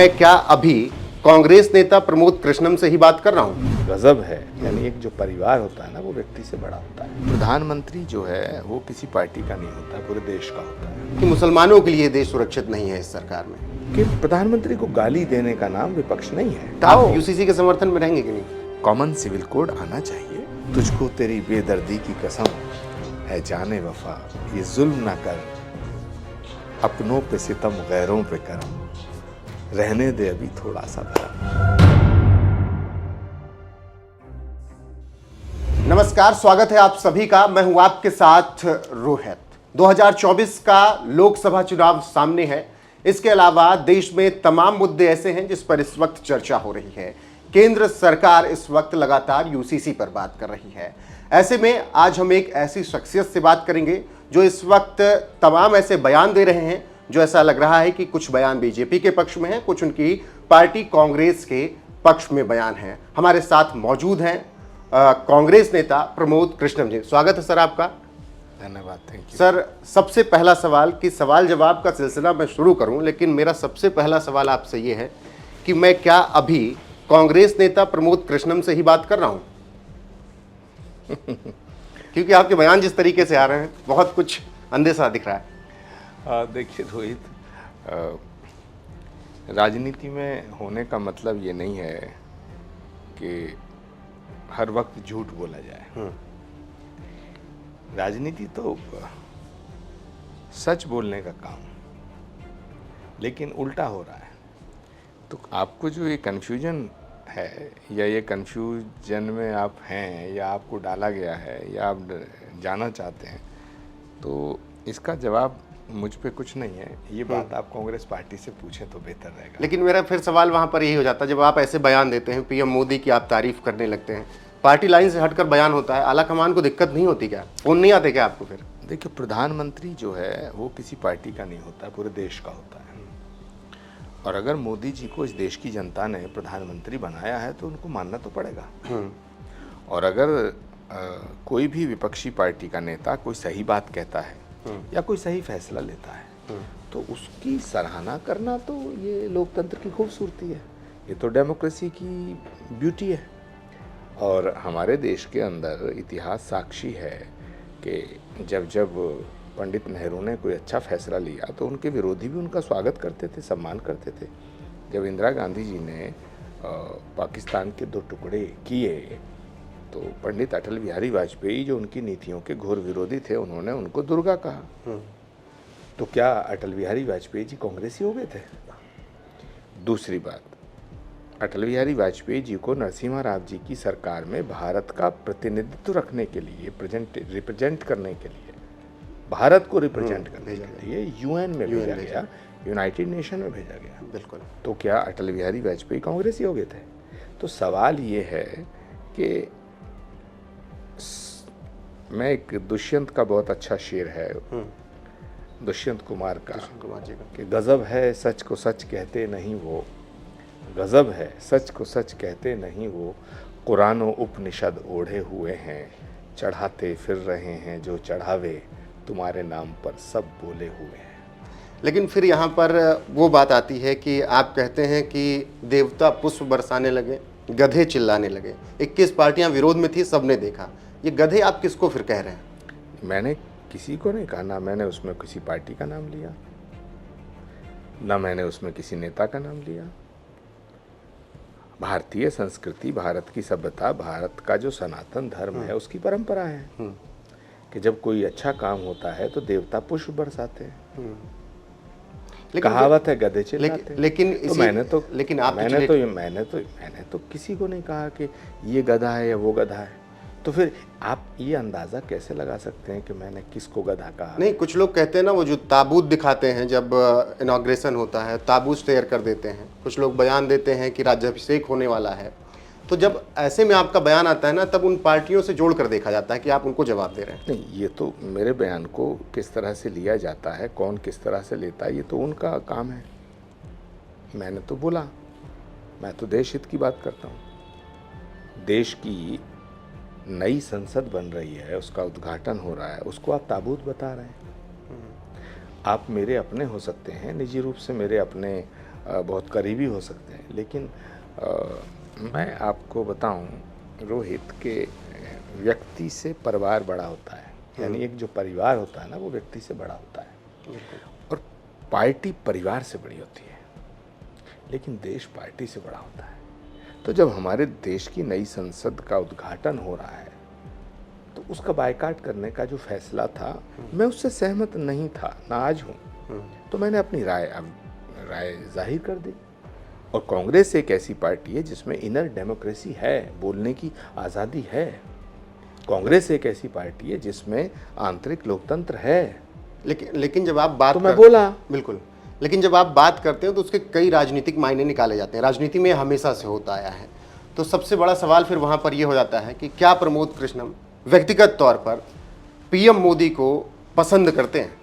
मैं क्या अभी कांग्रेस नेता प्रमोद कृष्णम से ही बात कर रहा हूँ? गजब है। यानी एक जो परिवार होता है ना, वो व्यक्ति से बड़ा होता है। प्रधानमंत्री जो है वो किसी पार्टी का नहीं होता, पूरे देश का होता है। कि मुसलमानों के लिए देश सुरक्षित नहीं है इस सरकार में। कि प्रधानमंत्री को गाली देने का नाम विपक्ष नहीं है। आप यूसीसी के समर्थन में रहेंगे कि नहीं? कॉमन सिविल कोड आना चाहिए। तुझको तेरी बेदर्दी की कसम है जाने वफा, ये जुल्म ना कर, अपनों पे सितम गैरों पे करम, रहने दे अभी थोड़ा सा भरम। नमस्कार, स्वागत है आप सभी का। मैं हूं आपके साथ रोहित। 2024 का लोकसभा चुनाव सामने है। इसके अलावा देश में तमाम मुद्दे ऐसे हैं जिस पर इस वक्त चर्चा हो रही है। केंद्र सरकार इस वक्त लगातार यूसीसी पर बात कर रही है। ऐसे में आज हम एक ऐसी शख्सियत से बात करेंगे जो इस वक्त तमाम ऐसे बयान दे रहे हैं जो ऐसा लग रहा है कि कुछ बयान बीजेपी के पक्ष में है, कुछ उनकी पार्टी कांग्रेस के पक्ष में बयान हैं। हमारे साथ मौजूद हैं कांग्रेस नेता प्रमोद कृष्णम जी। स्वागत है सर आपका। धन्यवाद, थैंक यू। सर, सबसे पहला सवाल कि सवाल जवाब का सिलसिला मैं शुरू करूं, लेकिन मेरा सबसे पहला सवाल आपसे ये है कि मैं क्या अभी कांग्रेस नेता प्रमोद कृष्णम से ही बात कर रहा हूं? क्योंकि आपके बयान जिस तरीके से आ रहे हैं, बहुत कुछ अंदेशा दिख रहा है। देखिए रोहित, राजनीति में होने का मतलब ये नहीं है कि हर वक्त झूठ बोला जाए। राजनीति तो सच बोलने का काम, लेकिन उल्टा हो रहा है। तो आपको जो ये कन्फ्यूजन है, या ये कन्फ्यूजन में आप हैं, या आपको डाला गया है, या आप जानना चाहते हैं, तो इसका जवाब मुझ पे कुछ नहीं है। ये बात आप कांग्रेस पार्टी से पूछें तो बेहतर रहेगा। लेकिन मेरा फिर सवाल वहां पर यही हो जाता है, जब आप ऐसे बयान देते हैं, पीएम मोदी की आप तारीफ करने लगते हैं, पार्टी लाइन से हटकर बयान होता है, आला कमान को दिक्कत नहीं होती क्या? फोन नहीं आते क्या आपको? फिर देखिए, प्रधानमंत्री जो है वो किसी पार्टी का नहीं होता, पूरे देश का होता है। और अगर मोदी जी को इस देश की जनता ने प्रधानमंत्री बनाया है तो उनको मानना तो पड़ेगा। और अगर कोई भी विपक्षी पार्टी का नेता कोई सही बात कहता है या कोई सही फैसला लेता है तो उसकी सराहना करना तो ये लोकतंत्र की खूबसूरती है, ये तो डेमोक्रेसी की ब्यूटी है। और हमारे देश के अंदर इतिहास साक्षी है कि जब जब पंडित नेहरू ने कोई अच्छा फैसला लिया तो उनके विरोधी भी उनका स्वागत करते थे, सम्मान करते थे। जब इंदिरा गांधी जी ने पाकिस्तान के 2 टुकड़े किए तो पंडित अटल बिहारी वाजपेयी, जो उनकी नीतियों के घोर विरोधी थे, उन्होंने उनको दुर्गा कहा। तो क्या अटल बिहारी वाजपेयी जी कांग्रेसी हो गए थे? दूसरी बात, अटल बिहारी वाजपेयी जी को नरसिम्हा राव जी की सरकार में भारत का प्रतिनिधित्व रखने के लिए, रिप्रेजेंट करने के लिए, भारत को रिप्रेजेंट करने के लिए यूएन में भेजा गया, यूनाइटेड नेशन में भेजा गया। बिल्कुल। तो क्या अटल बिहारी वाजपेयी कांग्रेसी हो गए थे? तो सवाल ये है कि मैं एक दुष्यंत का बहुत अच्छा शेर है, दुष्यंत कुमार का, कि गजब है सच को सच कहते नहीं वो, गजब है सच को सच कहते नहीं वो, कुरान व उपनिषद ओढ़े हुए हैं, चढ़ाते फिर रहे हैं जो चढ़ावे, तुम्हारे नाम पर सब बोले हुए हैं। लेकिन फिर यहाँ पर वो बात आती है कि आप कहते हैं कि देवता पुष्प बरसाने लगे, गधे चिल्लाने लगे। 21 पार्टियां विरोध में थी, सबने देखा। ये गधे आप किसको फिर कह रहे हैं? मैंने किसी को नहीं कहा, ना मैंने उसमें किसी पार्टी का नाम लिया, ना मैंने उसमें किसी नेता का नाम लिया। भारतीय संस्कृति, भारत की सभ्यता, भारत का जो सनातन धर्म है, उसकी परंपरा है कि जब कोई अच्छा काम होता है तो देवता पुष्प बरसाते हैं। कहावत है गधे चिल्लाते हैं। लेकिन तो मैंने तो किसी को नहीं कहा कि ये गधा है या वो गधा है। तो फिर आप ये अंदाजा कैसे लगा सकते हैं कि मैंने किसको गधा कहा? नहीं, कुछ लोग कहते हैं ना, वो जो ताबूत दिखाते हैं जब इनॉग्रेशन होता है, ताबूत शेयर कर देते हैं। कुछ लोग बयान देते हैं कि राज्याभिषेक होने वाला है। तो जब ऐसे में आपका बयान आता है ना, तब उन पार्टियों से जोड़ कर देखा जाता है कि आप उनको जवाब दे रहे हैं। नहीं, ये तो मेरे बयान को किस तरह से लिया जाता है, कौन किस तरह से लेता है, ये तो उनका काम है। मैंने तो बोला, मैं तो देश हित की बात करता हूँ। देश की नई संसद बन रही है, उसका उद्घाटन हो रहा है, उसको आप ताबूत बता रहे हैं। आप मेरे अपने हो सकते हैं, निजी रूप से मेरे अपने बहुत करीबी हो सकते हैं, लेकिन मैं आपको बताऊं, रोहित के व्यक्ति से परिवार बड़ा होता है। यानी एक जो परिवार होता है ना, वो व्यक्ति से बड़ा होता है, और पार्टी परिवार से बड़ी होती है, लेकिन देश पार्टी से बड़ा होता है। तो जब हमारे देश की नई संसद का उद्घाटन हो रहा है, तो उसका बायकॉट करने का जो फैसला था, मैं उससे सहमत नहीं था, ना आज हूँ। तो मैंने अपनी राय जाहिर कर दी। और कांग्रेस एक ऐसी पार्टी है जिसमें इनर डेमोक्रेसी है, बोलने की आज़ादी है। कांग्रेस एक ऐसी पार्टी है जिसमें आंतरिक लोकतंत्र है। लेकिन जब आप बात तो मैं बोला, बिल्कुल, लेकिन जब आप बात करते हो तो उसके कई राजनीतिक मायने निकाले जाते हैं। राजनीति में हमेशा से होता आया है। तो सबसे बड़ा सवाल फिर वहां पर यह हो जाता है कि क्या प्रमोद कृष्णम व्यक्तिगत तौर पर पीएम मोदी को पसंद करते हैं?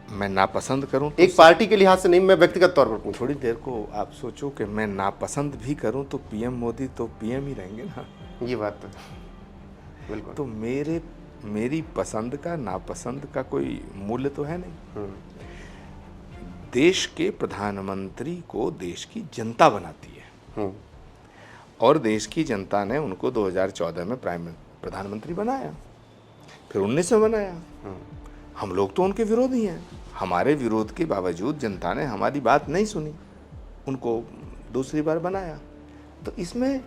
मैं नापसंद करूं तो एक पार्टी के लिहाज से नहीं, मैं व्यक्तिगत तौर पर पूछूं। थोड़ी देर को आप सोचो कि मैं नापसंद भी करूं तो पीएम मोदी तो पीएम ही रहेंगे ना। ये बात तो बिल्कुल। तो मेरी पसंद का नापसंद का कोई मूल्य तो है नहीं। देश के प्रधानमंत्री को देश की जनता बनाती है, और देश की जनता ने उनको 2014 में प्रधानमंत्री बनाया, फिर 19 में बनाया। हम लोग तो उनके विरोधी हैं। हमारे विरोध के बावजूद जनता ने हमारी बात नहीं सुनी, उनको दूसरी बार बनाया। तो इसमें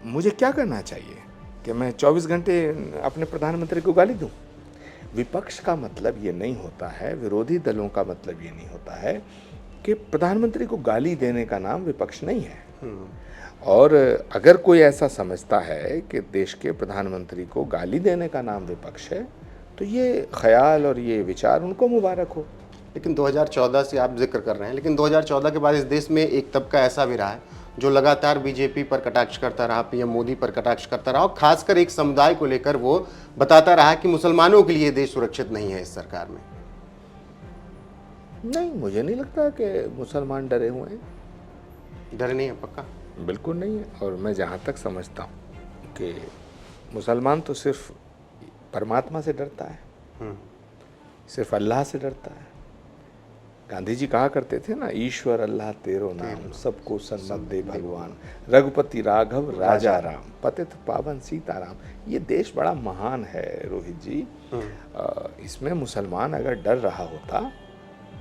मुझे क्या करना चाहिए कि मैं 24 घंटे अपने प्रधानमंत्री को गाली दूं? विपक्ष का मतलब ये नहीं होता है, विरोधी दलों का मतलब ये नहीं होता है कि प्रधानमंत्री को गाली देने का नाम विपक्ष नहीं है। और अगर कोई ऐसा समझता है कि देश के प्रधानमंत्री को गाली देने का नाम विपक्ष है, तो ये ख्याल और ये विचार उनको मुबारक हो। लेकिन 2014 से आप जिक्र कर रहे हैं, लेकिन 2014 के बाद इस देश में एक तबका ऐसा भी रहा है जो लगातार बीजेपी पर कटाक्ष करता रहा, पीएम मोदी पर कटाक्ष करता रहा, और खासकर एक समुदाय को लेकर वो बताता रहा कि मुसलमानों के लिए देश सुरक्षित नहीं है इस सरकार में। नहीं, मुझे नहीं लगता कि मुसलमान डरे हुए हैं। डरे नहीं है? पक्का? बिल्कुल नहीं है। और मैं जहाँ तक समझता हूँ कि मुसलमान तो सिर्फ परमात्मा से डरता है, सिर्फ अल्लाह से डरता है। गांधी जी कहा करते थे ना, ईश्वर अल्लाह तेरो नाम, सबको सन्मत दे भगवान, रघुपति राघव राजा राम, पतित पावन सीताराम। ये देश बड़ा महान है रोहित जी। इसमें मुसलमान अगर डर रहा होता,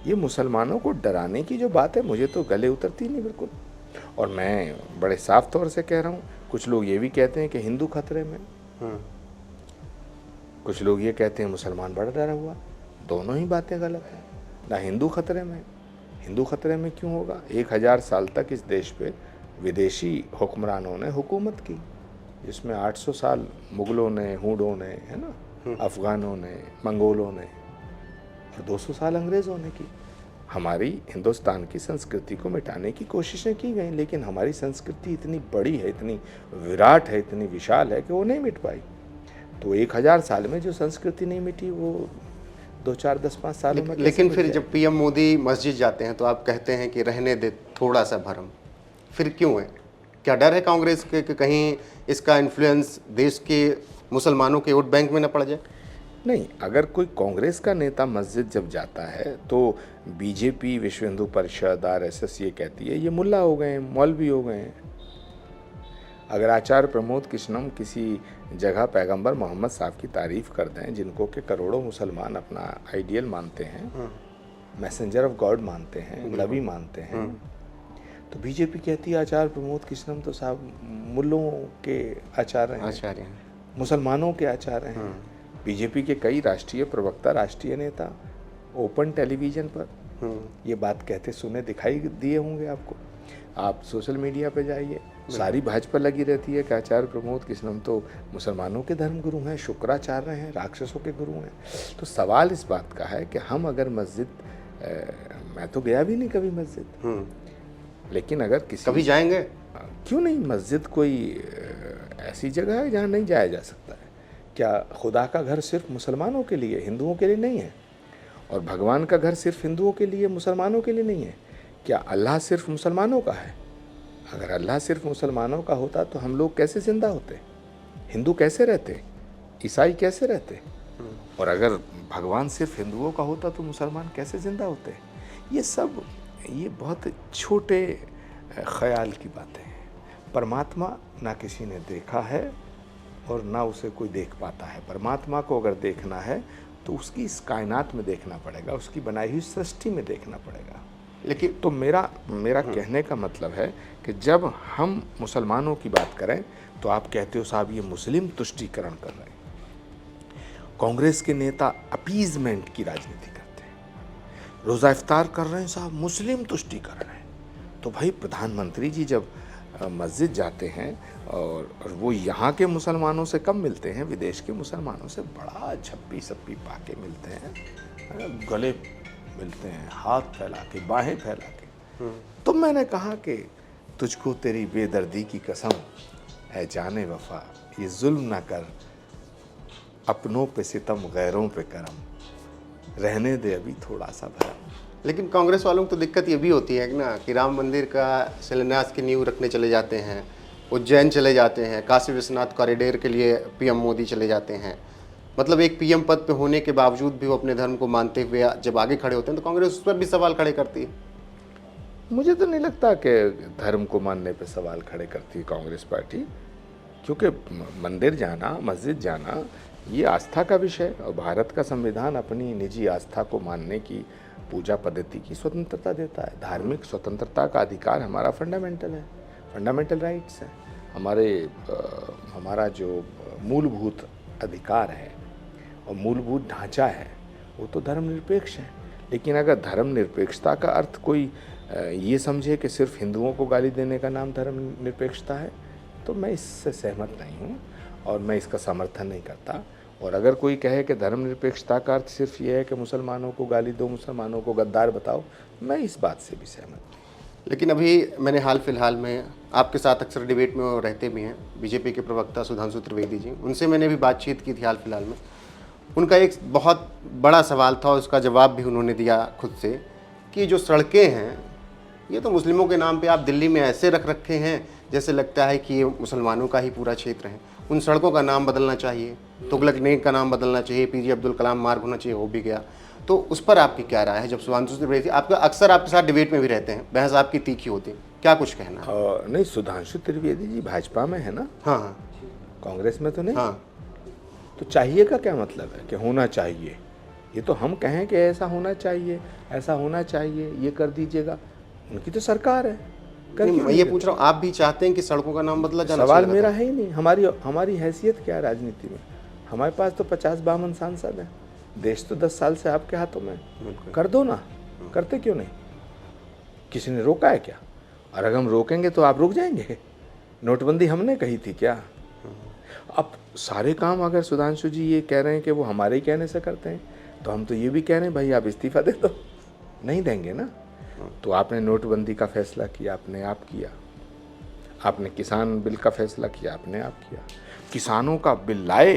ये मुसलमानों को डराने की जो बात है, मुझे तो गले उतरती नहीं बिल्कुल। और मैं बड़े साफ तौर से कह रहा हूँ, कुछ लोग ये भी कहते हैं कि हिंदू खतरे में, कुछ लोग ये कहते हैं मुसलमान बड़ा डरा हुआ। दोनों ही बातें गलत हैं। ना हिंदू खतरे में, हिंदू खतरे में क्यों होगा? 1000 साल तक इस देश पे विदेशी हुक्मरानों ने हुकूमत की, जिसमें 800 साल मुगलों ने, हूडों ने, है ना, अफगानों ने, मंगोलों ने, और 200 साल अंग्रेज़ों ने की। हमारी हिंदुस्तान की संस्कृति को मिटाने की कोशिशें की गई, लेकिन हमारी संस्कृति इतनी बड़ी है, इतनी विराट है, इतनी विशाल है कि वो नहीं मिट पाई। तो 1000 साल में जो संस्कृति नहीं मिटी, वो 2, 4, 10, 5 सालों में। लेकिन फिर जब पीएम मोदी मस्जिद जाते हैं तो आप कहते हैं कि रहने दे थोड़ा सा भरम, फिर क्यों है? क्या डर है कांग्रेस के कि कहीं इसका इन्फ्लुएंस देश के मुसलमानों के वोट बैंक में न पड़ जाए? नहीं, अगर कोई कांग्रेस का नेता मस्जिद जब जाता है तो बीजेपी, विश्व हिंदू परिषद, आरएसएस ये कहती है ये मुल्ला हो गए हैं, मौलवी हो गए हैं। अगर आचार्य प्रमोद कृष्णम किसी जगह पैगंबर मोहम्मद साहब की तारीफ कर दें, जिनको के करोड़ों मुसलमान अपना आइडियल मानते हैं, मैसेंजर ऑफ गॉड मानते हैं, नबी मानते हैं, तो बीजेपी कहती है आचार्य प्रमोद कृष्णम तो साहब मुल्लों के आचार्य हैं, मुसलमानों के आचार्य हैं। बीजेपी के कई राष्ट्रीय प्रवक्ता, राष्ट्रीय नेता ओपन टेलीविज़न पर ये बात कहते सुने दिखाई दिए होंगे आपको। आप सोशल मीडिया पे जाइए, सारी भाजपा लगी रहती है कि आचार्य प्रमोद कृष्णम तो मुसलमानों के धर्म गुरु हैं, शुक्राचार्य हैं, राक्षसों के गुरु हैं। तो सवाल इस बात का है कि हम अगर मस्जिद, मैं तो गया भी नहीं कभी मस्जिद, लेकिन अगर किसी कभी जाएंगे, क्यों नहीं? मस्जिद कोई ऐसी जगह है जहाँ नहीं जाया जा सकता है? क्या खुदा का घर सिर्फ मुसलमानों के लिए, हिंदुओं के लिए नहीं है? और भगवान का घर सिर्फ हिंदुओं के लिए, मुसलमानों के लिए नहीं है? क्या अल्लाह सिर्फ मुसलमानों का है? अगर अल्लाह सिर्फ मुसलमानों का होता तो हम लोग कैसे ज़िंदा होते? हिंदू कैसे रहते? ईसाई कैसे रहते? और अगर भगवान सिर्फ हिंदुओं का होता तो मुसलमान कैसे ज़िंदा होते? ये बहुत छोटे ख्याल की बातें हैं। परमात्मा ना किसी ने देखा है और ना उसे कोई देख पाता है। परमात्मा को अगर देखना है तो उसकी इस कायनात में देखना पड़ेगा, उसकी बनाई हुई सृष्टि में देखना पड़ेगा। लेकिन तो मेरा कहने का मतलब है कि जब हम मुसलमानों की बात करें तो आप कहते हो साहब ये मुस्लिम तुष्टीकरण कर रहे हैं। कांग्रेस के नेता अपीजमेंट की राजनीति करते हैं, रोज़ा इफ्तार कर रहे हैं साहब मुस्लिम तुष्टीकरण है। तो भाई प्रधानमंत्री जी जब मस्जिद जाते हैं और वो यहाँ के मुसलमानों से कम मिलते हैं, विदेश के मुसलमानों से बड़ा झप्पी सप्पी पाके मिलते हैं, गले मिलते हैं, हाथ फैला के, बाहें फैला के। तो मैंने कहा कि तुझको तेरी बेदर्दी की कसम है जाने वफा, ये जुल्म ना कर, अपनों पे सितम गैरों पे करम, रहने दे अभी थोड़ा सा भरम। लेकिन कांग्रेस वालों को तो दिक्कत ये भी होती है ना कि राम मंदिर का शिलान्यास की नींव रखने चले जाते हैं, उज्जैन चले जाते हैं, काशी विश्वनाथ कॉरिडोर के लिए पीएम मोदी चले जाते हैं। मतलब एक पीएम पद पे होने के बावजूद भी वो अपने धर्म को मानते हुए जब आगे खड़े होते हैं तो कांग्रेस उस पर भी सवाल खड़े करती है। मुझे तो नहीं लगता कि धर्म को मानने पे सवाल खड़े करती है कांग्रेस पार्टी, क्योंकि मंदिर जाना, मस्जिद जाना ये आस्था का विषय, और भारत का संविधान अपनी निजी आस्था को मानने की, पूजा पद्धति की स्वतंत्रता देता है। धार्मिक स्वतंत्रता का अधिकार हमारा फंडामेंटल है, फंडामेंटल राइट्स है। हमारा जो मूलभूत अधिकार है और मूलभूत ढांचा है वो तो धर्मनिरपेक्ष है। लेकिन अगर धर्मनिरपेक्षता का अर्थ कोई ये समझे कि सिर्फ हिंदुओं को गाली देने का नाम धर्मनिरपेक्षता है, तो मैं इससे सहमत नहीं हूँ और मैं इसका समर्थन नहीं करता। और अगर कोई कहे कि धर्मनिरपेक्षता का अर्थ सिर्फ ये है कि मुसलमानों को गाली दो, मुसलमानों को गद्दार बताओ, मैं इस बात से भी सहमत हूँ। लेकिन अभी मैंने हाल फिलहाल में आपके साथ अक्सर डिबेट में रहते भी हैं बीजेपी के प्रवक्ता सुधांशु त्रिवेदी जी, उनसे मैंने भी बातचीत की थी हाल फिलहाल में। उनका एक बहुत बड़ा सवाल था, उसका जवाब भी उन्होंने दिया खुद से कि जो सड़कें हैं ये तो मुस्लिमों के नाम पे आप दिल्ली में ऐसे रख रखे हैं जैसे लगता है कि ये मुसलमानों का ही पूरा क्षेत्र है। उन सड़कों का नाम बदलना चाहिए, तुगलक नेक का नाम बदलना चाहिए, पीजे अब्दुल कलाम मार्ग होना चाहिए, हो भी गया। तो उस पर आपकी क्या राय है? जब सुधांशु त्रिवेदी आपका अक्सर आपके साथ डिबेट में भी रहते हैं, बहस आपकी तीखी होती है, क्या कुछ कहना है? नहीं, सुधांशु त्रिवेदी जी भाजपा में है ना? हाँ हाँ, कांग्रेस में तो नहीं। हाँ, तो चाहिए का क्या मतलब है कि होना चाहिए? ये तो हम कहें कि ऐसा होना चाहिए, ऐसा होना चाहिए, ये कर दीजिएगा, उनकी तो सरकार है। मैं ये पूछ रहा हूँ, आप भी चाहते हैं कि सड़कों का नाम बदला जाना? सवाल मेरा है ही नहीं। हमारी हैसियत क्या है राजनीति में? हमारे पास तो 50-52 सांसद हैं, देश तो 10 साल से आपके हाथों में। कर दो ना, करते क्यों नहीं? किसी ने रोका है क्या? और अगर हम रोकेंगे तो आप रुक जाएंगे? नोटबंदी हमने कही थी क्या? अब सारे काम अगर सुधांशु जी ये कह रहे हैं कि वो हमारे ही कहने से करते हैं, तो हम तो ये भी कह रहे हैं भाई आप इस्तीफा दे दो। नहीं देंगे ना। तो आपने नोटबंदी का फैसला किया, आपने आप किया। आपने किसान बिल का फैसला किया, आपने आप किया। किसानों का बिल लाए,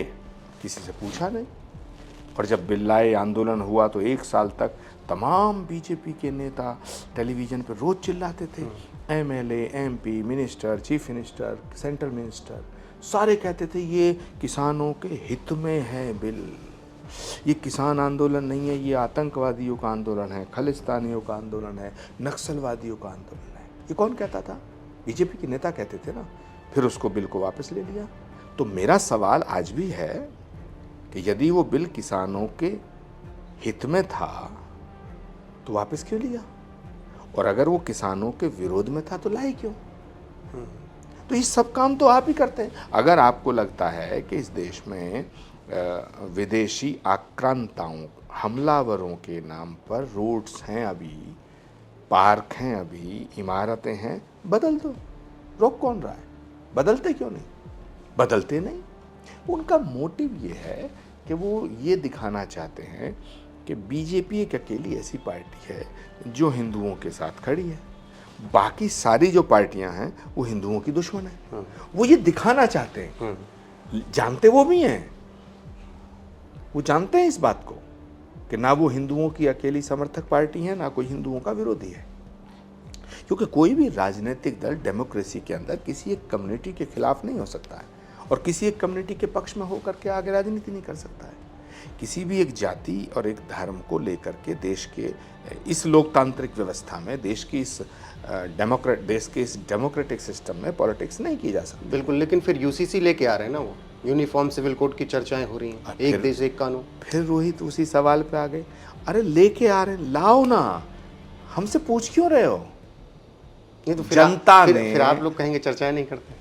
किसी से पूछा नहीं। और जब बिल लाए, आंदोलन हुआ, तो 1 साल तक तमाम बीजेपी के नेता टेलीविज़न पर रोज़ चिल्लाते थे। MLA, MP, minister, chief minister, central minister सारे कहते थे ये किसानों के हित में है बिल, ये किसान आंदोलन नहीं है, ये आतंकवादियों का आंदोलन है, खालिस्तानियों का आंदोलन है, नक्सलवादियों का आंदोलन है। ये कौन कहता था? बीजेपी के नेता कहते थे ना। फिर उसको बिल को वापस ले लिया। तो मेरा सवाल आज भी है कि यदि वो बिल किसानों के हित में था तो वापस क्यों लिया? और अगर वो किसानों के विरोध में था तो लाए क्यों? तो ये सब काम तो आप ही करते हैं। अगर आपको लगता है कि इस देश में विदेशी आक्रांताओं, हमलावरों के नाम पर रोड्स हैं, अभी पार्क हैं, अभी इमारतें हैं, बदल दो। रोक कौन रहा है? बदलते क्यों नहीं? बदलते नहीं। उनका मोटिव ये है कि वो ये दिखाना चाहते हैं कि बीजेपी एक अकेली ऐसी पार्टी है जो हिंदुओं के साथ खड़ी है, बाकी सारी जो पार्टियां हैं वो हिंदुओं की दुश्मन है। वो ये दिखाना चाहते हैं। जानते वो भी हैं, वो जानते हैं इस बात को कि ना वो हिंदुओं की अकेली समर्थक पार्टी है, ना कोई हिंदुओं का विरोधी है। क्योंकि कोई भी राजनीतिक दल डेमोक्रेसी के अंदर किसी एक कम्युनिटी के खिलाफ नहीं हो सकता है और किसी एक कम्युनिटी के पक्ष में होकर के आगे राजनीति नहीं कर सकता है। किसी भी एक जाति और एक धर्म को लेकर के देश के इस लोकतांत्रिक व्यवस्था में, देश की इस डेमोक्रेटिक सिस्टम में पॉलिटिक्स नहीं की जा सकती। बिल्कुल, लेकिन फिर यूसीसी लेके आ रहे हैं ना, वो यूनिफॉर्म सिविल कोड की चर्चाएं हो रही हैं, एक देश एक कानून। फिर रोहित उसी सवाल पे आ गए, अरे लेके आ रहे, लाओ ना, हमसे पूछ क्यों रहे हो? ये तो जनता ने, फिर आप लोग कहेंगे चर्चाएं नहीं करते।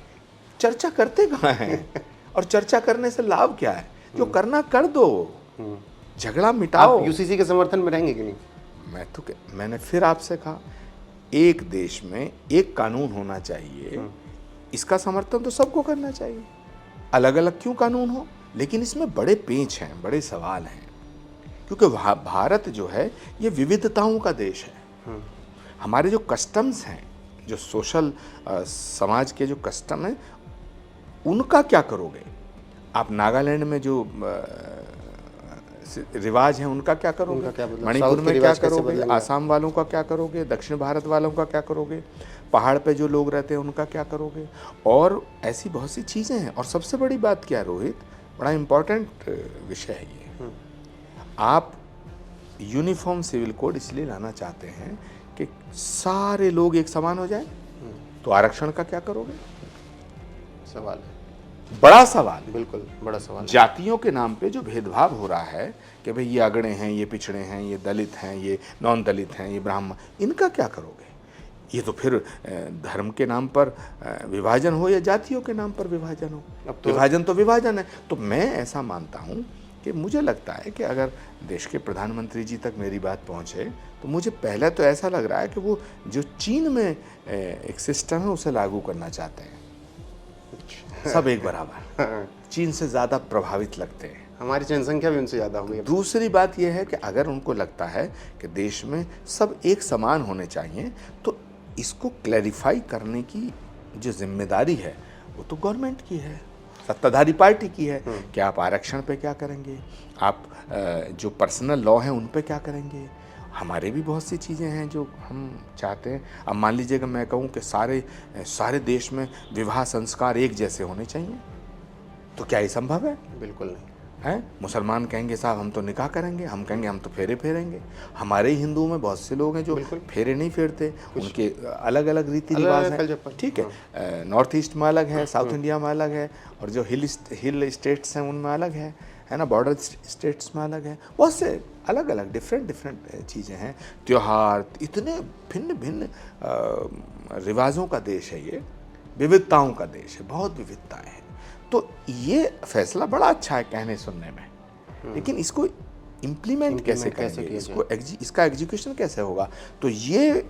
चर्चा करते कहाँ हैं? और चर्चा करने से लाभ क्या है? जो करना कर दो, झगड़ा मिटाओ। आप यूसीसी के समर्थन में रहेंगे कि नहीं? मैंने फिर आपसे कहा, एक देश में एक कानून होना चाहिए, इसका समर्थन तो सबको करना चाहिए। अलग अलग क्यों कानून हो, लेकिन इसमें बड़े पेंच हैं, बड़े सवाल हैं, क्योंकि भारत जो है ये विविधताओं का देश है। हमारे जो कस्टम्स हैं, जो सोशल समाज के जो कस्टम हैं, उनका क्या करोगे आप? नागालैंड में जो रिवाज हैं उनका क्या करोगे? मणिपुर में क्या करोगे? आसाम वालों का क्या करोगे? दक्षिण भारत वालों का क्या करोगे? पहाड़ पे जो लोग रहते हैं उनका क्या करोगे? और ऐसी बहुत सी चीज़ें हैं। और सबसे बड़ी बात क्या है रोहित, बड़ा इम्पोर्टेंट विषय है ये, आप यूनिफॉर्म सिविल कोड इसलिए लाना चाहते हैं कि सारे लोग एक समान हो जाए, तो आरक्षण का क्या करोगे? सवाल है, बड़ा सवाल, बिल्कुल बड़ा सवाल। जातियों के नाम पे जो भेदभाव हो रहा है कि भाई ये अगड़े हैं, ये पिछड़े हैं, ये दलित हैं, ये नॉन दलित हैं, ये ब्राह्मण, इनका क्या करोगे? ये तो फिर धर्म के नाम पर विभाजन हो या जातियों के नाम पर विभाजन हो, विभाजन तो विभाजन है। तो मैं ऐसा मानता हूँ कि मुझे लगता है कि अगर देश के प्रधानमंत्री जी तक मेरी बात पहुँचे, तो मुझे पहले तो ऐसा लग रहा है कि वो जो चीन में एक सिस्टम है उसे लागू करना चाहते हैं, सब एक बराबर। चीन से ज़्यादा प्रभावित लगते हैं, हमारी जनसंख्या भी उनसे ज़्यादा हो गई। दूसरी बात यह है कि अगर उनको लगता है कि देश में सब एक समान होने चाहिए, तो इसको क्लैरिफाई करने की जो जिम्मेदारी है वो तो गवर्नमेंट की है, सत्ताधारी पार्टी की है कि आप आरक्षण पे क्या करेंगे, आप जो पर्सनल लॉ हैं उन पे क्या करेंगे। हमारे भी बहुत सी चीज़ें हैं जो हम चाहते हैं। अब मान लीजिए कि मैं कहूँ कि सारे देश में विवाह संस्कार एक जैसे होने चाहिए, तो क्या ये संभव है? बिल्कुल नहीं है। मुसलमान कहेंगे साहब हम तो निकाह करेंगे, हम कहेंगे हम तो फेरे फेरेंगे। हमारे हिंदुओं में बहुत से लोग हैं जो फेरे नहीं फेरते, उनके अलग अलग रीति रिवाज हैं, ठीक है। नॉर्थ ईस्ट में अलग है, साउथ इंडिया में अलग है, और जो हिल स्टेट्स हैं उनमें अलग है ना, बॉर्डर स्टेट्स में अलग है, बहुत से अलग अलग डिफरेंट चीज़ें हैं, त्योहार, इतने भिन्न भिन्न रिवाजों का देश है ये, विविधताओं का देश है, बहुत विविधताएं हैं। तो ये फैसला बड़ा अच्छा है कहने सुनने में, लेकिन इसको इम्प्लीमेंट कैसे करेंगे, इसका एग्जीक्यूशन कैसे होगा? तो ये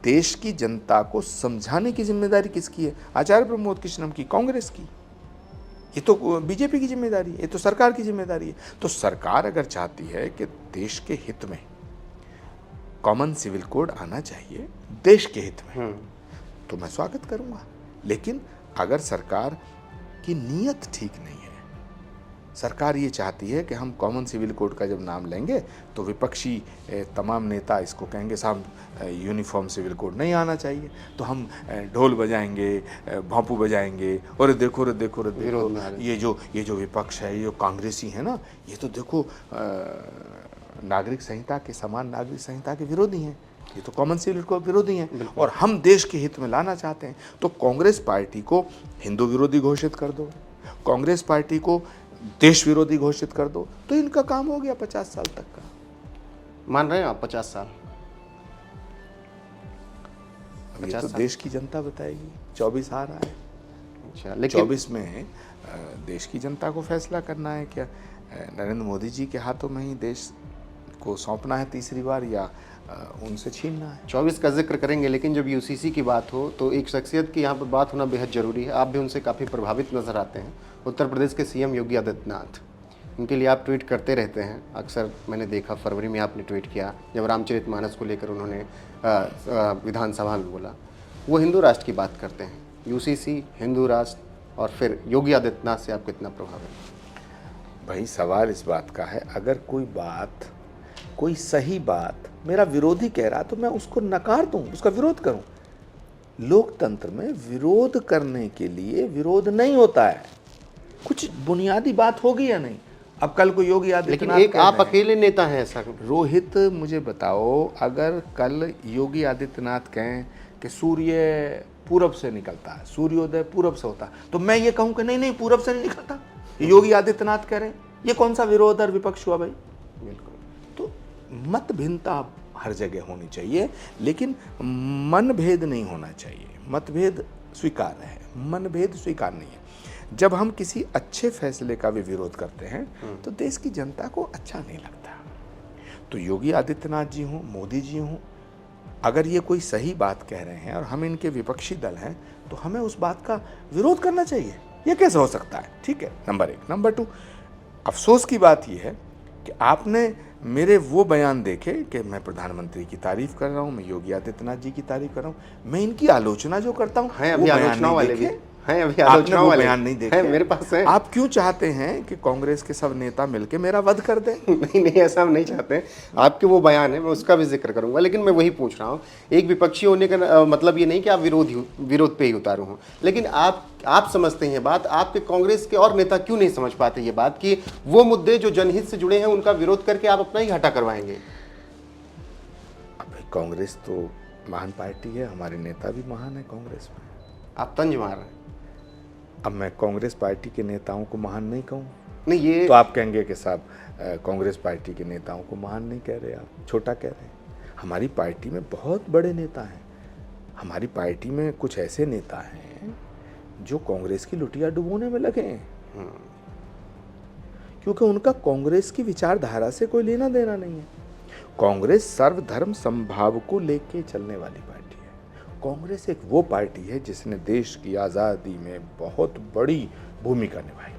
देश की जनता को समझाने की जिम्मेदारी किसकी है? आचार्य प्रमोद कृष्णम की, कांग्रेस की? ये तो बीजेपी की जिम्मेदारी है, ये तो सरकार की जिम्मेदारी है। तो सरकार अगर चाहती है कि देश के हित में कॉमन सिविल कोड आना चाहिए, देश के हित में, तो मैं स्वागत करूंगा। लेकिन अगर सरकार की नीयत ठीक नहीं है, सरकार ये चाहती है कि हम कॉमन सिविल कोड का जब नाम लेंगे तो विपक्षी तमाम नेता इसको कहेंगे साहब यूनिफॉर्म सिविल कोड नहीं आना चाहिए, तो हम ढोल बजाएंगे, भांपू बजाएंगे, और देखो रे देखो रे देखो, ये जो विपक्ष है, ये जो कांग्रेसी है ना, ये तो देखो नागरिक संहिता के समान नागरिक संहिता के विरोधी हैं, ये तो कॉमन सिविल कोड विरोधी हैं, और हम देश के हित में लाना चाहते हैं। तो कांग्रेस पार्टी को हिंदू विरोधी घोषित कर दो, कांग्रेस पार्टी को देश विरोधी घोषित कर दो, तो इनका काम हो गया 50 साल तक का। मान रहे हैं आप 50 साल? ये तो देश की जनता बताएगी। 24 आ रहा है, अच्छा, लेकिन 24 में देश की जनता को फैसला करना है क्या नरेंद्र मोदी जी के हाथों में ही देश को सौंपना है तीसरी बार, या उनसे छीनना है। 24 का जिक्र करेंगे, लेकिन जब यूसीसी की बात हो तो एक शख्सियत की यहाँ पर बात होना बेहद ज़रूरी है। आप भी उनसे काफ़ी प्रभावित नजर आते हैं, उत्तर प्रदेश के सीएम योगी आदित्यनाथ। उनके लिए आप ट्वीट करते रहते हैं अक्सर, मैंने देखा फरवरी में आपने ट्वीट किया जब रामचरितमानस को लेकर उन्होंने विधानसभा में बोला। वो हिंदू राष्ट्र की बात करते हैं, यूसीसी, हिंदू राष्ट्र, और फिर योगी आदित्यनाथ से आप कितना प्रभावित? भाई सवाल इस बात का है, अगर कोई सही बात मेरा विरोधी कह रहा तो मैं उसको नकार दूं, उसका विरोध करूं। लोकतंत्र में विरोध करने के लिए विरोध नहीं होता है, कुछ बुनियादी बात होगी या नहीं, अब कल को योगी लेकिन आदित्यनाथ एक कह आप रहे हैं। अकेले नेता हैं ऐसा? रोहित, मुझे बताओ, अगर कल योगी आदित्यनाथ कहें कि सूर्य पूरब से निकलता है, सूर्योदय पूरब से होता है, तो मैं ये कहूं कि नहीं नहीं पूरब से नहीं निकलता, योगी आदित्यनाथ कह रहे हैं, ये कौन सा विरोध और विपक्ष हुआ भाई? बिल्कुल। तो मत भिन्नता हर जगह होनी चाहिए, लेकिन मनभेद नहीं होना चाहिए। मतभेद स्वीकार्य है, मनभेद स्वीकार नहीं है। जब हम किसी अच्छे फैसले का भी विरोध करते हैं तो देश की जनता को अच्छा नहीं लगता। तो योगी आदित्यनाथ जी हों, मोदी जी हों, अगर ये कोई सही बात कह रहे हैं और हम इनके विपक्षी दल हैं, तो हमें उस बात का विरोध करना चाहिए। ये कैसे हो सकता है? ठीक है, नंबर 1। नंबर 2, अफसोस की बात यह है कि आपने मेरे वो बयान देखे कि मैं प्रधानमंत्री की तारीफ कर रहा हूँ, मैं योगी आदित्यनाथ जी की तारीफ कर रहा हूँ, मैं इनकी आलोचना जो करता हूँ, हैं अभी आलोचना वाले भी हैं, अभी आपने आलोचना वो वाले बयान नहीं देखे? हैं, मेरे पास है। आप क्यों चाहते हैं कि कांग्रेस के सब नेता मिलके मेरा वध कर दें? नहीं नहीं, ऐसा हम नहीं चाहते। आपके वो बयान है, मैं उसका भी जिक्र करूंगा, लेकिन मैं वही पूछ रहा हूँ, एक विपक्षी होने का मतलब ये नहीं कि आप विरोध पे ही उतारू हों, लेकिन आप समझते हैं बात, आपके कांग्रेस के और नेता क्यों नहीं समझ पाते ये बात कि वो मुद्दे जो जनहित से जुड़े हैं उनका विरोध करके आप अपना ही घाटा करवाएंगे? अब कांग्रेस तो महान पार्टी है, हमारे नेता भी महान है कांग्रेस में। आप तंज मार रहे हैं। अब मैं कांग्रेस पार्टी के नेताओं को महान नहीं कहूँ नहीं, ये तो आप कहेंगे कि साहब कांग्रेस पार्टी के नेताओं को महान नहीं कह रहे, आप छोटा कह रहे हैं। हमारी पार्टी में बहुत बड़े नेता हैं। हमारी पार्टी में कुछ ऐसे नेता हैं जो कांग्रेस की लुटिया डुबोने में लगे हैं, क्योंकि उनका कांग्रेस की विचारधारा से कोई लेना देना नहीं है। कांग्रेस सर्वधर्म समभाव को लेके चलने वाली पार्टी है। कांग्रेस एक वो पार्टी है जिसने देश की आज़ादी में बहुत बड़ी भूमिका निभाई।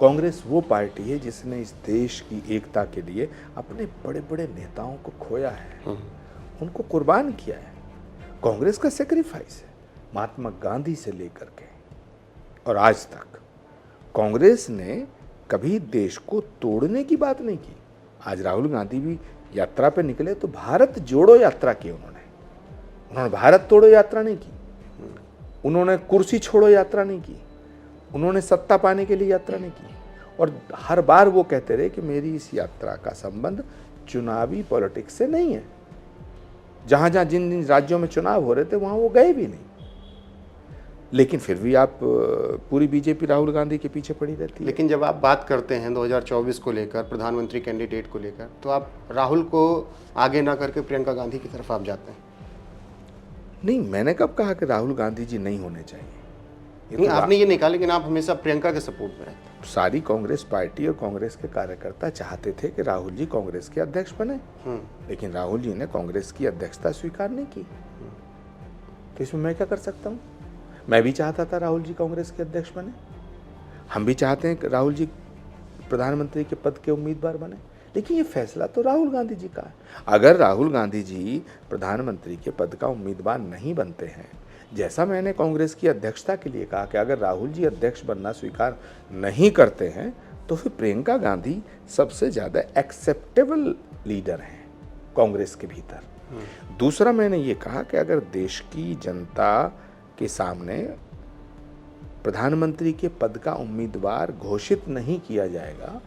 कांग्रेस वो पार्टी है जिसने इस देश की एकता के लिए अपने बड़े बड़े नेताओं को खोया है, उनको कुर्बान किया है। कांग्रेस का सेक्रीफाइस है, महात्मा गांधी से लेकर के और आज तक कांग्रेस ने कभी देश को तोड़ने की बात नहीं की। आज राहुल गांधी भी यात्रा पे निकले तो भारत जोड़ो यात्रा की उन्होंने भारत तोड़ो यात्रा नहीं की, उन्होंने कुर्सी छोड़ो यात्रा नहीं की, उन्होंने सत्ता पाने के लिए यात्रा नहीं की। और हर बार वो कहते रहे कि मेरी इस यात्रा का संबंध चुनावी पॉलिटिक्स से नहीं है। जहां जहां जिन जिन राज्यों में चुनाव हो रहे थे वहां वो गए भी नहीं, लेकिन फिर भी आप पूरी बीजेपी राहुल गांधी के पीछे पड़ी रहती है। लेकिन जब आप बात करते हैं 2024 को लेकर, प्रधानमंत्री कैंडिडेट को लेकर, तो आप राहुल को आगे ना करके प्रियंका गांधी की तरफ आप जाते हैं। नहीं, मैंने कब कहा कि राहुल गांधी जी नहीं होने चाहिए? नहीं, आपने ये नहीं कहा, लेकिन आप हमेशा प्रियंका के सपोर्ट में रहते हैं। सारी कांग्रेस पार्टी और कांग्रेस के कार्यकर्ता चाहते थे कि राहुल जी कांग्रेस के अध्यक्ष बने, लेकिन राहुल जी ने कांग्रेस की अध्यक्षता स्वीकार नहीं की। तो इसमें मैं क्या कर सकता हूँ? मैं भी चाहता था राहुल जी कांग्रेस के अध्यक्ष बने, हम भी चाहते हैं कि राहुल जी प्रधानमंत्री के पद के उम्मीदवार बने, लेकिन ये फैसला तो राहुल गांधी जी का है। अगर राहुल गांधी जी प्रधानमंत्री के पद का उम्मीदवार नहीं बनते हैं, जैसा मैंने कांग्रेस की अध्यक्षता के लिए कहा कि अगर राहुल जी अध्यक्ष बनना स्वीकार नहीं करते हैं तो फिर प्रियंका गांधी सबसे ज़्यादा एक्सेप्टेबल लीडर हैं कांग्रेस के भीतर। दूसरा, मैंने ये कहा कि अगर देश की जनता के सामने प्रधानमंत्री के पद का उम्मीदवार घोषित नहीं किया जाएगा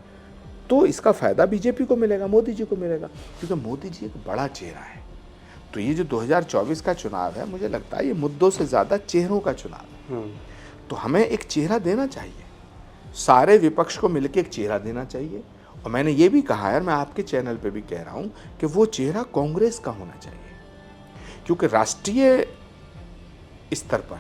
तो इसका फायदा बीजेपी को मिलेगा, मोदी जी को मिलेगा, क्योंकि मोदी जी एक बड़ा चेहरा है। तो ये जो 2024 का चुनाव है, मुझे लगता है ये मुद्दों से ज़्यादा चेहरों का चुनाव है। तो हमें एक चेहरा देना चाहिए, सारे विपक्ष को मिलकर एक चेहरा देना चाहिए। और मैंने ये भी कहा है, मैं आपके चैनल पे भी कह रहा हूँ कि वो चेहरा कांग्रेस का होना चाहिए, क्योंकि राष्ट्रीय स्तर पर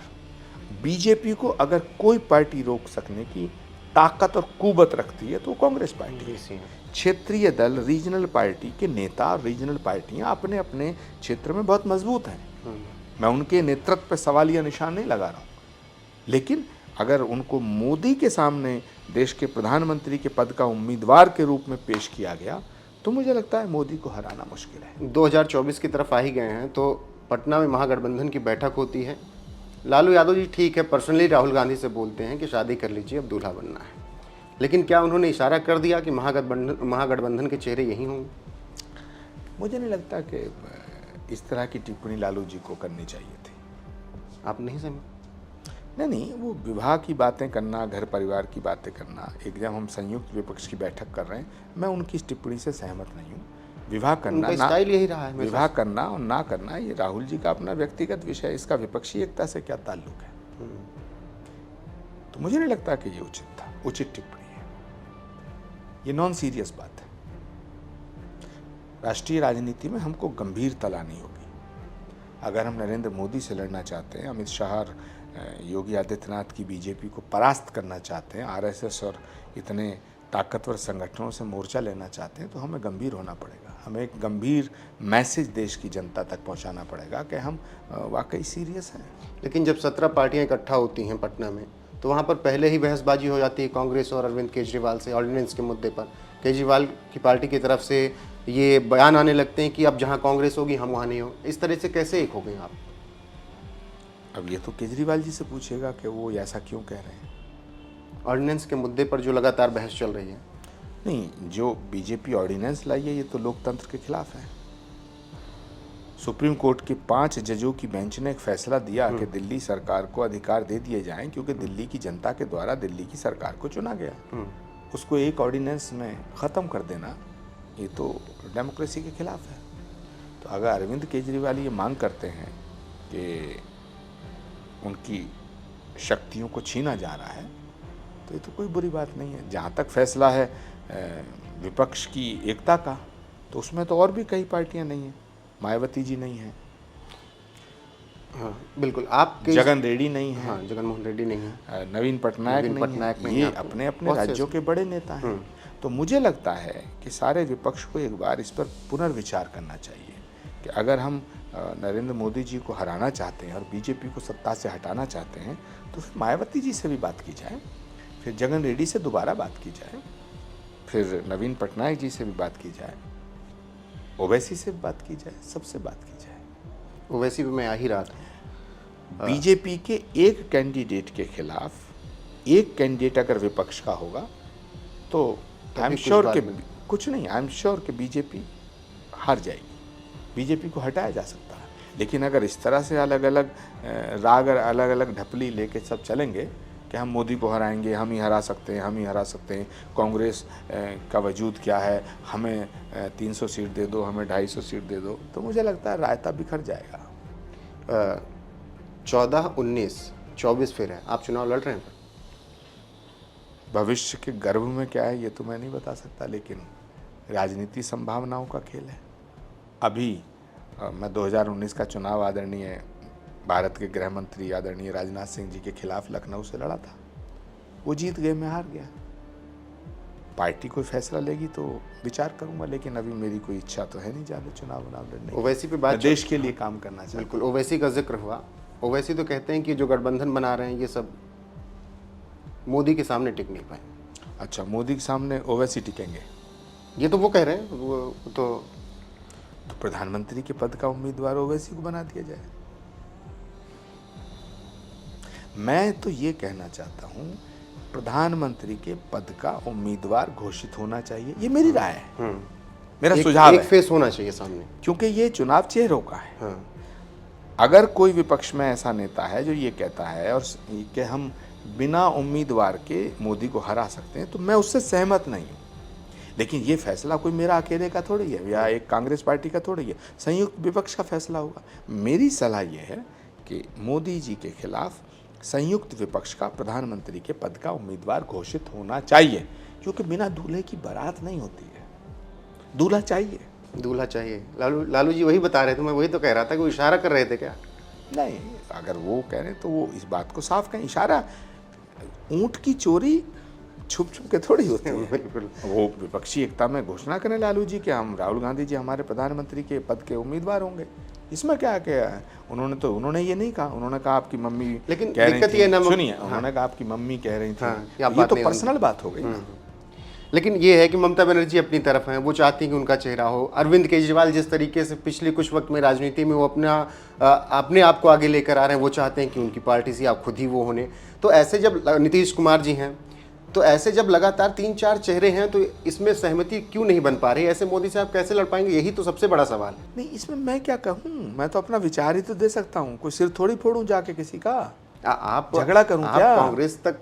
बीजेपी को अगर कोई पार्टी रोक सकने की ताकत और कुवत रखती है तो कांग्रेस पार्टी है। क्षेत्रीय दल, रीजनल पार्टी के नेता और रीजनल पार्टियां अपने अपने क्षेत्र में बहुत मजबूत हैं। मैं उनके नेतृत्व पर सवालिया निशान नहीं लगा रहा हूँ, लेकिन अगर उनको मोदी के सामने देश के प्रधानमंत्री के पद का उम्मीदवार के रूप में पेश किया गया तो मुझे लगता है मोदी को हराना मुश्किल है। 2024 की तरफ आ ही गए हैं तो पटना में महागठबंधन की बैठक होती है। लालू यादव जी ठीक है, पर्सनली राहुल गांधी से बोलते हैं कि शादी कर लीजिए, अब दूल्हा बनना है, लेकिन क्या उन्होंने इशारा कर दिया कि महागठबंधन के चेहरे यही होंगे? मुझे नहीं लगता कि इस तरह की टिप्पणी लालू जी को करनी चाहिए थी। आप नहीं समझ? नहीं, वो विवाह की बातें करना, घर परिवार की बातें करना, एक जब हम संयुक्त विपक्ष की बैठक कर रहे हैं, मैं उनकी इस टिप्पणी से सहमत नहीं हूँ। विवाह करना उनका स्टाइल यही रहा है। विवाह करना और ना करना ये राहुल जी का अपना व्यक्तिगत विषय है, इसका विपक्षी एकता से क्या ताल्लुक है। तो मुझे नहीं लगता कि ये उचित था, उचित टिप्पणी है, ये नॉन सीरियस बात है। राष्ट्रीय राजनीति में हमको गंभीरता लानी होगी। अगर हम नरेंद्र मोदी से लड़ना चाहते हैं, अमित शाह और योगी आदित्यनाथ की बीजेपी को परास्त करना चाहते हैं, आरएसएस और इतने ताकतवर संगठनों से मोर्चा लेना चाहते हैं, तो हमें गंभीर होना पड़ेगा। हमें एक गंभीर मैसेज देश की जनता तक पहुंचाना पड़ेगा कि हम वाकई सीरियस हैं। लेकिन जब 17 पार्टियां इकट्ठा होती हैं पटना में, तो वहाँ पर पहले ही बहसबाजी हो जाती है कांग्रेस और अरविंद केजरीवाल से ऑर्डिनेंस के मुद्दे पर। केजरीवाल की पार्टी की तरफ से ये बयान आने लगते हैं कि अब जहाँ कांग्रेस होगी हम वहाँ नहीं हो। इस तरह से कैसे एक हो गए आप? अब ये तो केजरीवाल जी से पूछेगा कि वो ऐसा क्यों कह रहे हैं। ऑर्डिनेंस के मुद्दे पर जो लगातार बहस चल रही है। नहीं, जो बीजेपी ऑर्डिनेंस लाई है ये तो लोकतंत्र के खिलाफ है। सुप्रीम कोर्ट के 5 जजों की बेंच ने एक फैसला दिया कि दिल्ली सरकार को अधिकार दे दिए जाएं, क्योंकि दिल्ली की जनता के द्वारा दिल्ली की सरकार को चुना गया। उसको एक ऑर्डिनेंस में ख़त्म कर देना ये तो डेमोक्रेसी के खिलाफ है। तो अगर अरविंद केजरीवाल ये मांग करते हैं कि उनकी शक्तियों को छीना जा रहा है, तो ये तो कोई बुरी बात नहीं है। जहाँ तक फैसला है विपक्ष की एकता का, तो उसमें तो और भी कई पार्टियां नहीं हैं। मायावती जी नहीं है, हाँ बिल्कुल, आप जगन रेड्डी नहीं है, हाँ जगन मोहन रेड्डी नहीं है, नवीन पटनायक नहीं है। ये अपने अपने राज्यों के बड़े नेता हैं। तो मुझे लगता है कि सारे विपक्ष को एक बार इस पर पुनर्विचार करना चाहिए कि अगर हम नरेंद्र मोदी जी को हराना चाहते हैं और बीजेपी को सत्ता से हटाना चाहते हैं, तो फिर मायावती जी से भी बात की जाए, फिर जगन रेड्डी से दोबारा बात की जाए, फिर नवीन पटनायक जी से भी बात की जाए, ओवैसी से बात की जाए, सबसे बात की जाए। ओवैसी पे मैं आ ही रहा था। बीजेपी के एक कैंडिडेट के खिलाफ एक कैंडिडेट अगर विपक्ष का होगा तो आई एम श्योर कि कुछ नहीं, आई एम श्योर कि बीजेपी हार जाएगी। बीजेपी को हटाया जा सकता है, लेकिन अगर इस तरह से अलग अलग राग और अलग अलग ढपली लेके सब चलेंगे कि हम मोदी को हराएंगे, हम ही हरा सकते हैं, हम ही हरा सकते हैं, कांग्रेस का वजूद क्या है, हमें 300 सीट दे दो, हमें 250 सीट दे दो, तो मुझे लगता है रायता बिखर जाएगा। 14, 19, 24 फिर है, आप चुनाव लड़ रहे हैं? भविष्य के गर्भ में क्या है ये तो मैं नहीं बता सकता, लेकिन राजनीति संभावनाओं का खेल है। अभी मैं 2019 का चुनाव आदरणीय भारत के गृह मंत्री आदरणीय राजनाथ सिंह जी के खिलाफ लखनऊ से लड़ा था, वो जीत गए, मैं हार गया। पार्टी कोई फैसला लेगी तो विचार करूंगा, लेकिन अभी मेरी कोई इच्छा तो है नहीं ज़्यादा चुनाव लड़ने। ओवैसी पे बात, देश के लिए काम करना चाहिए। बिल्कुल, ओवैसी का जिक्र हुआ। ओवैसी तो कहते हैं कि जो गठबंधन बना रहे हैं ये सब मोदी के सामने टिक नहीं पाए। अच्छा, मोदी के सामने ओवैसी टिकेंगे, ये तो वो कह रहे हैं। वो तो प्रधानमंत्री के पद का उम्मीदवार ओवैसी को बना दिया जाए। मैं तो ये कहना चाहता हूँ प्रधानमंत्री के पद का उम्मीदवार घोषित होना चाहिए, ये मेरी राय है, मेरा सुझाव है। एक फेस होना चाहिए सामने, क्योंकि ये चुनाव चेहरों का है। हाँ। अगर कोई विपक्ष में ऐसा नेता है जो ये कहता है और कि हम बिना उम्मीदवार के मोदी को हरा सकते हैं, तो मैं उससे सहमत नहीं हूँ। लेकिन ये फैसला कोई मेरा अकेले का थोड़ी है या एक कांग्रेस पार्टी का थोड़ी है, संयुक्त विपक्ष का फैसला होगा। मेरी सलाह ये है कि मोदी जी के खिलाफ संयुक्त विपक्ष का प्रधानमंत्री के पद का उम्मीदवार घोषित होना चाहिए, क्योंकि बिना दूल्हे की बारात नहीं होती है, दूल्हा चाहिए। दूल्हा चाहिए। लालू जी वही बता रहे थे, मैं वही तो कह रहा था कि वो इशारा कर रहे थे क्या? नहीं, अगर वो कह रहे तो वो इस बात को साफ कहें। इशारा, ऊंट की चोरी छुप छुप के थोड़ी होती है। बिल्कुल। वो विपक्षी एकता में घोषणा करें लालू जी कि हम राहुल गांधी जी हमारे प्रधानमंत्री के पद के उम्मीदवार होंगे, इसमें क्या क्या है? उन्होंने ये नहीं कहा, उन्होंने कहा आपकी मम्मी लेकिन कह रही दिक्कत थी, ये ना, सुनिए, उन्होंने कहा आपकी मम्मी कह रही थी, ये तो पर्सनल बात हो गई। लेकिन ये है कि ममता बनर्जी अपनी तरफ हैं, वो चाहती हैं कि उनका चेहरा हो। अरविंद केजरीवाल जिस तरीके से पिछले कुछ वक्त में राजनीति में वो अपने आप को आगे लेकर आ रहे हैं, वो चाहते हैं कि उनकी पार्टी से आप खुद ही वो होने। तो ऐसे जब नीतीश कुमार जी हैं, तो ऐसे जब लगातार 3-4 चेहरे हैं, तो इसमें सहमति क्यों नहीं बन पा रही? ऐसे मोदी साहब कैसे लड़ पाएंगे? यही तो सबसे बड़ा सवाल है। नहीं, इसमें मैं क्या कहूँ, मैं तो अपना विचार ही तो दे सकता हूँ, कोई सिर थोड़ी फोड़ूँ जाके किसी का। आप झगड़ा करूं आप क्या? कांग्रेस तक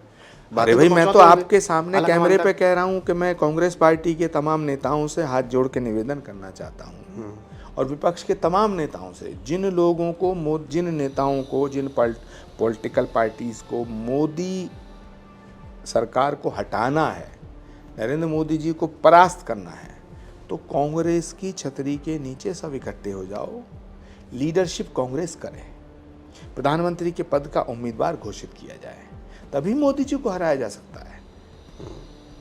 अरे भाई, मैं तो पहुंचाते होंगे। आपके सामने अलग कैमरे अलग पे कह रहा हूं कि मैं कांग्रेस पार्टी के तमाम नेताओं से हाथ जोड़ के निवेदन करना चाहता हूं, और विपक्ष के तमाम नेताओं से, जिन लोगों को, जिन नेताओं को, जिन पॉलिटिकल पार्टीज को मोदी सरकार को हटाना है, नरेंद्र मोदी जी को परास्त करना है, तो कांग्रेस की छतरी के नीचे सब इकट्ठे हो जाओ, लीडरशिप कांग्रेस करे, प्रधानमंत्री के पद का उम्मीदवार घोषित किया जाए, तभी मोदी जी को हराया जा सकता है।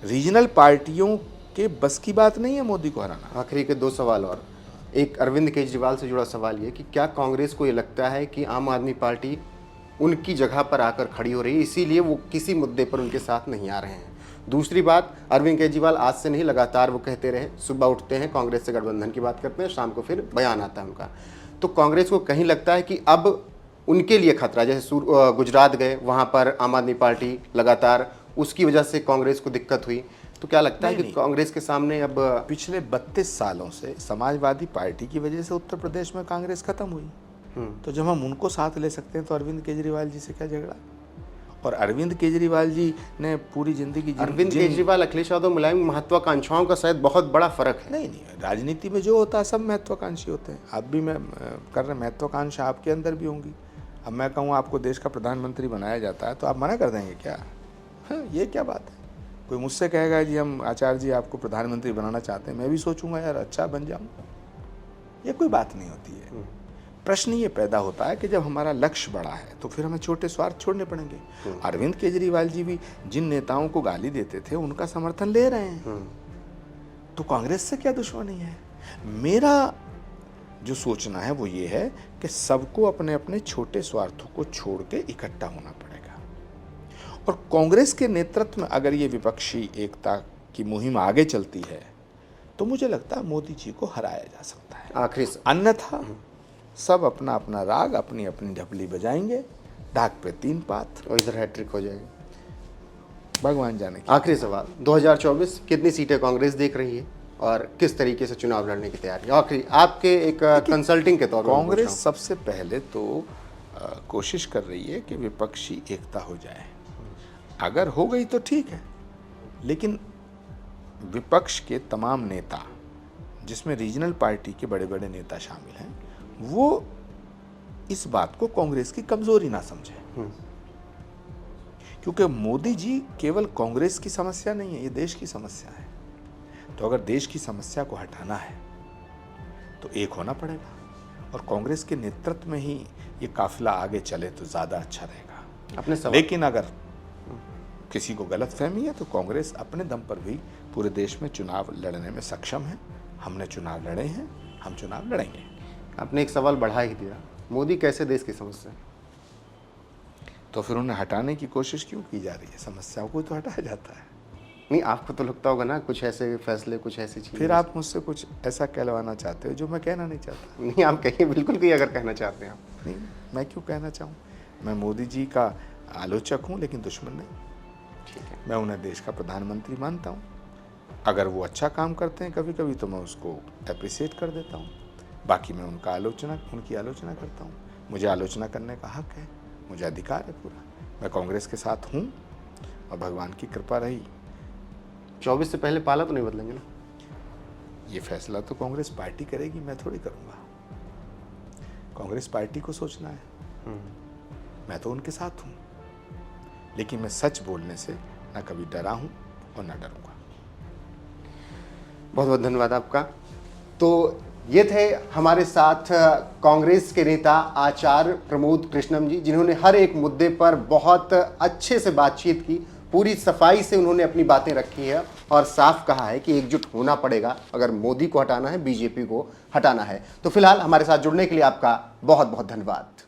रीजनल पार्टियों के बस की बात नहीं है मोदी को हराना। आखिरी के 2 सवाल और। एक अरविंद केजरीवाल से जुड़ा सवाल ये कि क्या कांग्रेस को ये लगता है कि आम आदमी पार्टी उनकी जगह पर आकर खड़ी हो रही है, इसीलिए वो किसी मुद्दे पर उनके साथ नहीं आ रहे हैं? दूसरी बात, अरविंद केजरीवाल आज से नहीं, लगातार वो कहते रहे, सुबह उठते हैं कांग्रेस से गठबंधन की बात करते हैं, शाम को फिर बयान आता है उनका। तो कांग्रेस को कहीं लगता है कि अब उनके लिए खतरा, जैसे गुजरात गए, वहाँ पर आम आदमी पार्टी लगातार, उसकी वजह से कांग्रेस को दिक्कत हुई, तो क्या लगता है कि कांग्रेस के सामने अब पिछले 32 सालों से समाजवादी पार्टी की वजह से उत्तर प्रदेश में कांग्रेस खत्म हुई, तो जब हम उनको साथ ले सकते हैं तो अरविंद केजरीवाल जी से क्या झगड़ा? और अरविंद केजरीवाल जी ने पूरी जिंदगी, अरविंद केजरीवाल, अखिलेश यादव, मुलायम, महत्वाकांक्षाओं का शायद बहुत बड़ा फर्क है। नहीं, राजनीति में जो होता है सब महत्वाकांक्षी होते हैं। आप भी मैं कर रहे, महत्वाकांक्षा आपके अंदर भी होंगी। अब मैं कहूँ आपको देश का प्रधानमंत्री बनाया जाता है तो आप मना कर देंगे क्या? हाँ, ये क्या बात है? कोई मुझसे कहेगा जी हम आचार्य जी आपको प्रधानमंत्री बनाना चाहते हैं, मैं भी सोचूंगा यार अच्छा बन जाऊं। ये कोई बात नहीं होती है। प्रश्न ये पैदा होता है कि जब हमारा लक्ष्य बड़ा है तो फिर हमें छोटे स्वार्थ छोड़ने पड़ेंगे। अरविंद केजरीवाल जी भी जिन नेताओं को गाली देते थे उनका समर्थन ले रहे हैं, तो कांग्रेस से क्या दुश्मनी है? मेरा जो सोचना है वो ये है कि सबको अपने अपने छोटे स्वार्थों को छोड़ के इकट्ठा होना पड़ेगा, और कांग्रेस के नेतृत्व में अगर ये विपक्षी एकता की मुहिम आगे चलती है तो मुझे लगता है मोदी जी को हराया जा सकता है। आखिरी से अन्यथा सब अपना अपना राग, अपनी अपनी ढपली बजाएंगे, ढाक पे 3 पात, और इधर हैट्रिक हो जाएगी, भगवान जाने। आखिरी सवाल, 2024 कितनी सीटें कांग्रेस देख रही है और किस तरीके से चुनाव लड़ने की तैयारी? आखिरी आपके एक कंसल्टिंग के तौर पर कांग्रेस सबसे पहले तो कोशिश कर रही है कि विपक्षी एकता हो जाए। अगर हो गई तो ठीक है, लेकिन विपक्ष के तमाम नेता, जिसमें रीजनल पार्टी के बड़े बड़े नेता शामिल हैं, वो इस बात को कांग्रेस की कमजोरी ना समझे, क्योंकि मोदी जी केवल कांग्रेस की समस्या नहीं है, ये देश की समस्या है। तो अगर देश की समस्या को हटाना है तो एक होना पड़ेगा, और कांग्रेस के नेतृत्व में ही ये काफिला आगे चले तो ज्यादा अच्छा रहेगा। लेकिन अगर किसी को गलतफहमी है तो कांग्रेस अपने दम पर भी पूरे देश में चुनाव लड़ने में सक्षम है। हमने चुनाव लड़े हैं, हम चुनाव लड़ेंगे। आपने एक सवाल बढ़ा ही दिया, मोदी कैसे देश की समस्या? तो फिर उन्हें हटाने की कोशिश क्यों की जा रही है? समस्याओं को तो हटाया जाता है। नहीं, आपको तो लगता होगा ना कुछ ऐसे फैसले, कुछ ऐसी चीज़। फिर आप मुझसे कुछ ऐसा कहलवाना चाहते हो जो मैं कहना नहीं चाहता। नहीं, आप कहिए, बिल्कुल कहिए अगर कहना चाहते हैं आप। नहीं, मैं क्यों कहना चाहूँ? मैं मोदी जी का आलोचक हूँ लेकिन दुश्मन नहीं। ठीक है, मैं उन्हें देश का प्रधानमंत्री मानता हूँ। अगर वो अच्छा काम करते हैं कभी कभी तो मैं उसको अप्रिसिएट कर देता हूँ, बाकी मैं उनकी आलोचना करता हूँ। मुझे आलोचना करने का हक है, मुझे अधिकार है पूरा। मैं कांग्रेस के साथ हूँ और भगवान की कृपा रही। 24 से पहले पाला तो नहीं बदलेंगे ना? ये फैसला तो कांग्रेस पार्टी करेगी, मैं थोड़ी करूँगा। कांग्रेस पार्टी को सोचना है, मैं तो उनके साथ हूँ, लेकिन मैं सच बोलने से ना कभी डरा हूँ और ना डरूंगा। बहुत बहुत धन्यवाद आपका। तो ये थे हमारे साथ कांग्रेस के नेता आचार्य प्रमोद कृष्णम जी, जिन्होंने हर एक मुद्दे पर बहुत अच्छे से बातचीत की, पूरी सफाई से उन्होंने अपनी बातें रखी है और साफ कहा है कि एकजुट होना पड़ेगा अगर मोदी को हटाना है, बीजेपी को हटाना है। तो फिलहाल हमारे साथ जुड़ने के लिए आपका बहुत बहुत धन्यवाद।